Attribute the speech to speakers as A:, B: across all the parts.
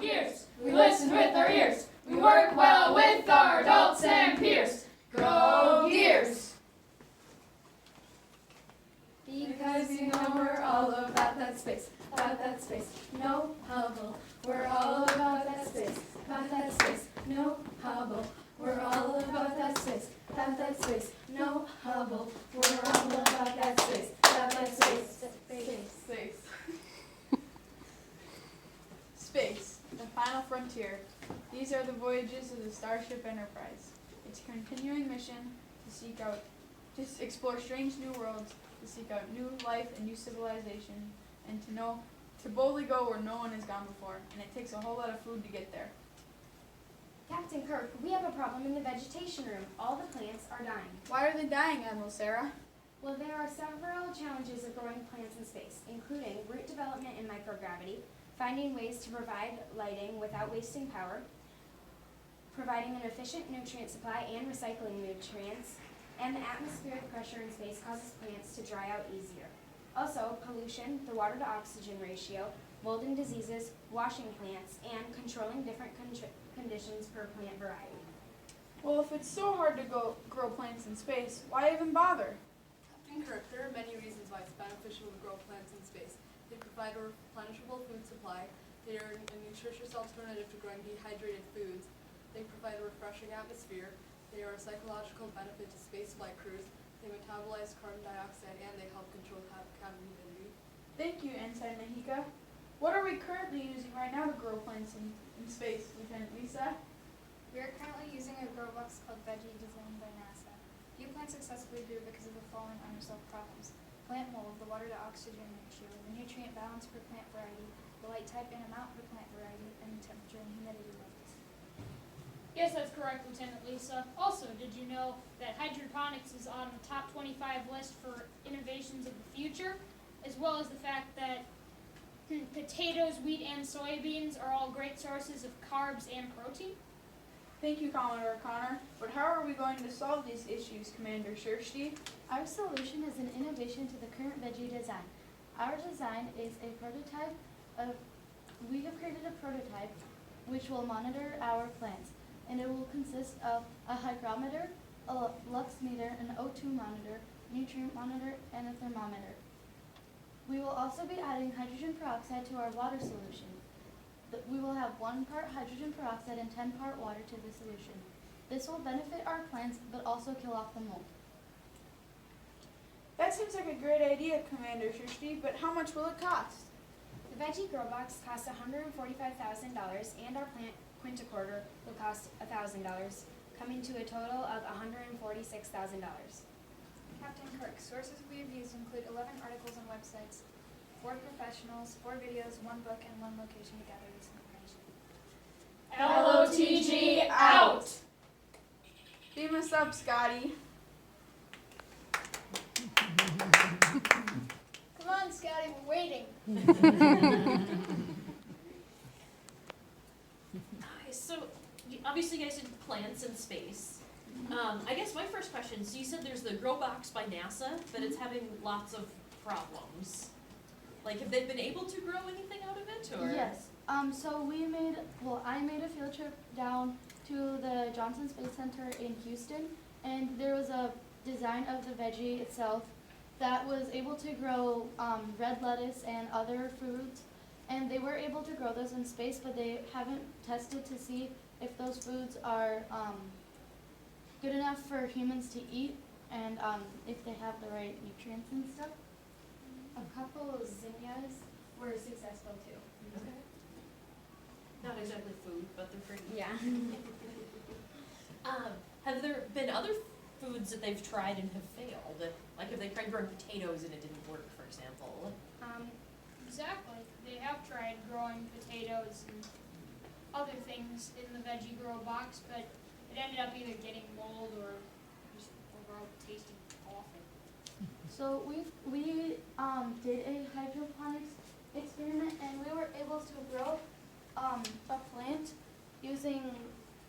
A: gears. We listen with our ears. We work well with our adults and peers. Go Gears!
B: Because you know we're all about that space, no hubble. We're all about that space, no hubble. We're all about that space, no hubble. We're all about that space,
C: Space, the final frontier. These are the voyages of the Starship Enterprise. Its continuing mission to explore strange new worlds, to seek out new life and new civilization, and to boldly go where no one has gone before, and it takes a whole lot of food to get there.
D: Captain Kirk, we have a problem in the vegetation room. All the plants are dying.
C: Why are they dying, Admiral Sarah?
D: Well, there are several challenges of growing plants in space, including root development in microgravity, finding ways to provide lighting without wasting power, providing an efficient nutrient supply and recycling nutrients, and the atmospheric pressure in space causes plants to dry out easier. Also, pollution, the water to oxygen ratio, molding diseases, washing plants, and controlling different conditions per plant variety.
C: Well, if it's so hard to grow plants in space, why even bother?
E: Captain Kirk, there are many reasons why it's beneficial to grow plants in space. They provide a replenishable food supply. They are a nutritious alternative to growing dehydrated foods. They provide a refreshing atmosphere. They are a psychological benefit to spaceflight crews. They metabolize carbon dioxide and they help control cabin humidity.
C: Thank you, Ensign Mahika. What are we currently using right now to grow plants in space, Lieutenant Lisa?
F: We are currently using a grow box called Veggie designed by NASA. Few plants successfully grew because of the following unresolved problems: plant mold, the water to oxygen ratio, the nutrient balance per plant variety, the light type and amount per plant variety, and the temperature and humidity levels.
A: Yes, that's correct, Lieutenant Lisa. Also, did you know that hydroponics is on the top 25 list for innovations of the future, as well as the fact that potatoes, wheat, and soybeans are all great sources of carbs and protein?
C: Thank you, Commodore Connor. But how are we going to solve these issues, Commander Shershty?
B: Our solution is an innovation to the current veggie design. Our design is a prototype we have created a prototype which will monitor our plants, and it will consist of a hygrometer, a lux meter, an O2 monitor, nutrient monitor, and a thermometer. We will also be adding hydrogen peroxide to our water solution. We will have 1 part hydrogen peroxide and 10 part water to the solution. This will benefit our plants, but also kill off the mold.
C: That seems like a great idea, Commander Shershty, but how much will it cost?
D: The Veggie Grow Box costs $145,000, and our plant quinticorder will cost $1,000, coming to a total of $146,000.
F: Captain Kirk, sources we have used include 11 articles on websites, 4 professionals, 4 videos, 1 book, and 1 location to gather this information.
A: LOTG out!
C: Beam us up, Scotty.
F: Come on, Scotty, we're waiting.
G: So, obviously you guys did plants in space. I guess my first question, so you said there's the Grow Box by NASA, but it's having lots of problems. Like, have they been able to grow anything out of it, or?
B: Yes. So I made a field trip down to the Johnson Space Center in Houston, and there was a design of the veggie itself that was able to grow red lettuce and other foods, and they were able to grow those in space, but they haven't tested to see if those foods are good enough for humans to eat, and if they have the right nutrients and stuff.
D: A couple of zinnias were successful too.
G: Okay. Not exactly food, but they're pretty.
D: Yeah.
G: Have there been other foods that they've tried and have failed? Like, have they tried growing potatoes and it didn't work, for example?
A: Exactly. They have tried growing potatoes and other things in the Veggie Grow Box, but it ended up either getting mold or just overall tasting awful.
B: So we did a hydroponics experiment, and we were able to grow a plant using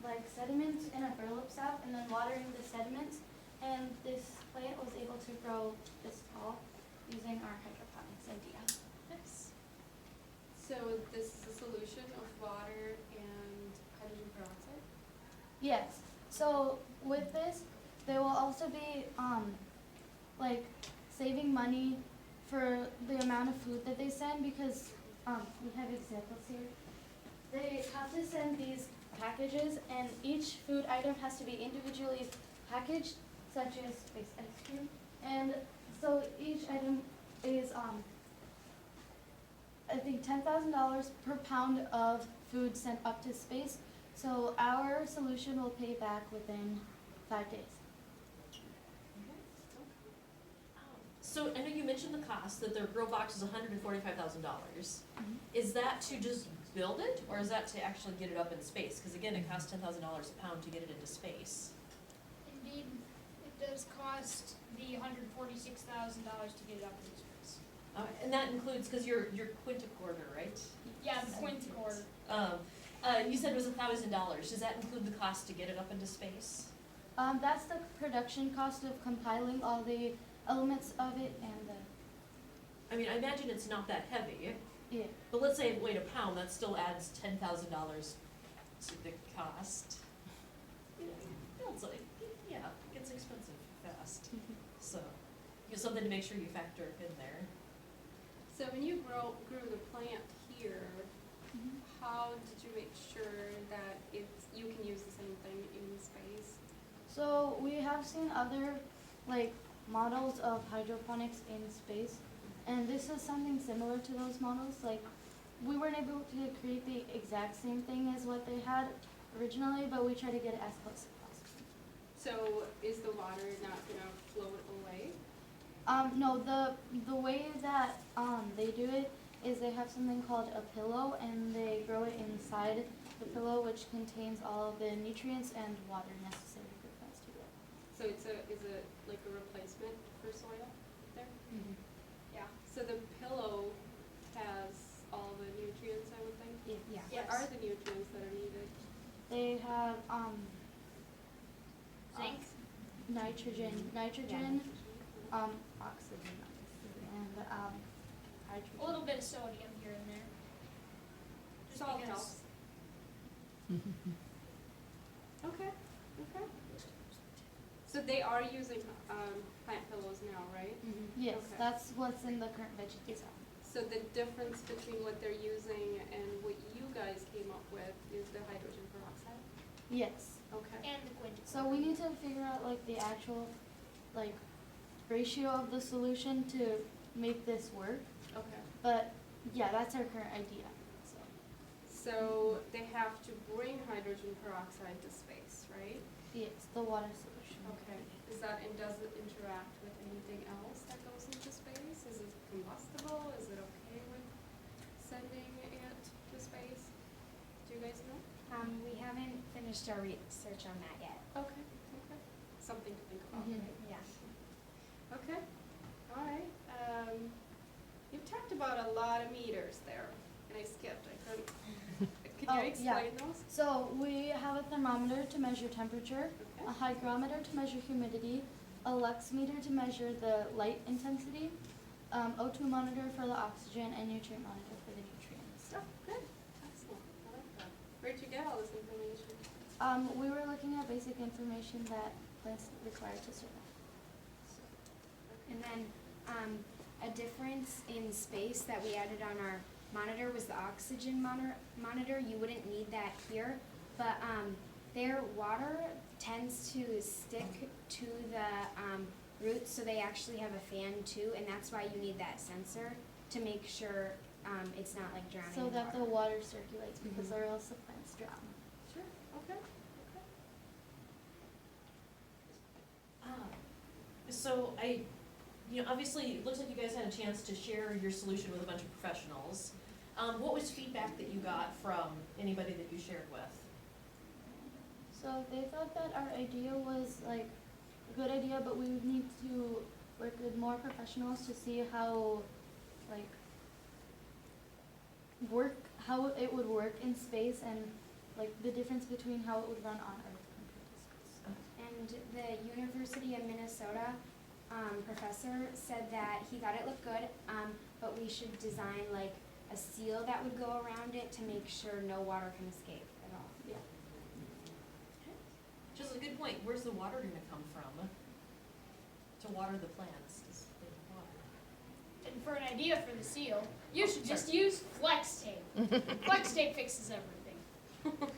B: like sediments in a burlap sack and then watering the sediments, and this plant was able to grow this tall using our hydroponics idea.
G: Nice.
E: So this is a solution of water
B: Yes. So with this, they will also be like saving money for the amount of food that they send because we have examples here. They have to send these packages, and each food item has to be individually packaged, such as space ice cream. And so each item is I think $10,000 per pound of food sent up to space. So our solution will pay back within 5 days.
G: So I know you mentioned the cost, that their grow box is $145,000. Is that to just build it, or is that to actually get it up in space? Because again, it costs $10,000 a pound to get it into space.
A: Indeed, it does cost the $146,000 to get it up into space.
G: And that includes, because you're quintuorder, right?
A: Yeah, the quintuor.
G: You said it was $1,000. Does that include the cost to get it up into space?
B: That's the production cost of compiling all the elements of it and the,
G: I mean, I imagine it's not that heavy,
B: yeah.
G: but let's say it weighed a pound, that still adds $10,000 to the cost. Yeah, it's like, yeah, it gets expensive fast. So, something to make sure you factor in there.
H: So when you grew the plant here, how did you make sure that you can use the same thing in space?
B: So we have seen other like models of hydroponics in space, and this is something similar to those models. Like we weren't able to create the exact same thing as what they had originally, but we try to get it as close as possible.
H: So is the water not gonna float away?
B: No, the way that they do it is they have something called a pillow, and they grow it inside the pillow, which contains all of the nutrients and water necessary for plants to grow.
H: So is it like a replacement for soil there?
F: Yeah.
H: So the pillow has all the nutrients, I would think?
D: Yeah.
H: What are the nutrients that are needed?
B: They have
A: Zinc.
B: nitrogen, oxygen, and hydrogen.
A: A little bit of sodium here and there. Just
H: Salt
A: because-
H: helps. Okay, okay. So they are using plant pillows now, right?
B: Yes,
H: Okay.
B: that's what's in the current veggie design.
H: So the difference between what they're using and what you guys came up with is the hydrogen peroxide?
B: Yes.
H: Okay.
A: And the quintuor.
B: So we need to figure out like the actual like ratio of the solution to make this work.
H: Okay.
B: But yeah, that's our current idea. So
H: So they have to bring hydrogen peroxide to space, right?
B: yes, the water solution.
H: Okay. Does it interact with anything else that goes into space? Is it combustible? Is it okay with sending it to space? Do you guys know?
D: We haven't finished our research on that yet.
H: Okay, okay. Something to think about,
B: Mhm.
H: right?
D: Yeah.
H: Okay, all right. You've talked about a lot of meters there, and I skipped. I couldn't. Could
B: Oh,
H: you
B: yeah.
H: explain those?
B: So we have a thermometer to measure temperature,
H: Okay.
B: a hygrometer to measure humidity, a lux meter to measure the light intensity, O2 monitor for the oxygen, and nutrient monitor for the nutrients.
H: Oh, good. Excellent. I like that. Where'd you get all this information?
B: We were looking at basic information that plants require to survive.
D: And then a difference in space that we added on our monitor was the oxygen monitor. You wouldn't need that here, but their water tends to stick to the roots, so they actually have a fan too, and that's why you need that sensor to make sure it's not like drowning
B: So
D: in
B: that the
D: water.
B: water circulates, because or else the plants drown.
H: Sure. Okay.
G: So obviously, it looks like you guys had a chance to share your solution with a bunch of professionals. What was feedback that you got from anybody that you shared with?
B: So they thought that our idea was like a good idea, but we would need to work with more professionals to see how how it would work in space, and like the difference between how it would run on Earth compared to space.
D: And the University of Minnesota professor said that he thought it looked good, but we should design like a seal that would go around it to make sure no water can escape at all.
B: Yeah.
G: point, where's the water gonna come from? To water the plants, is the water.
A: And for an idea for the seal, you should just use flex tape. Flex tape fixes everything.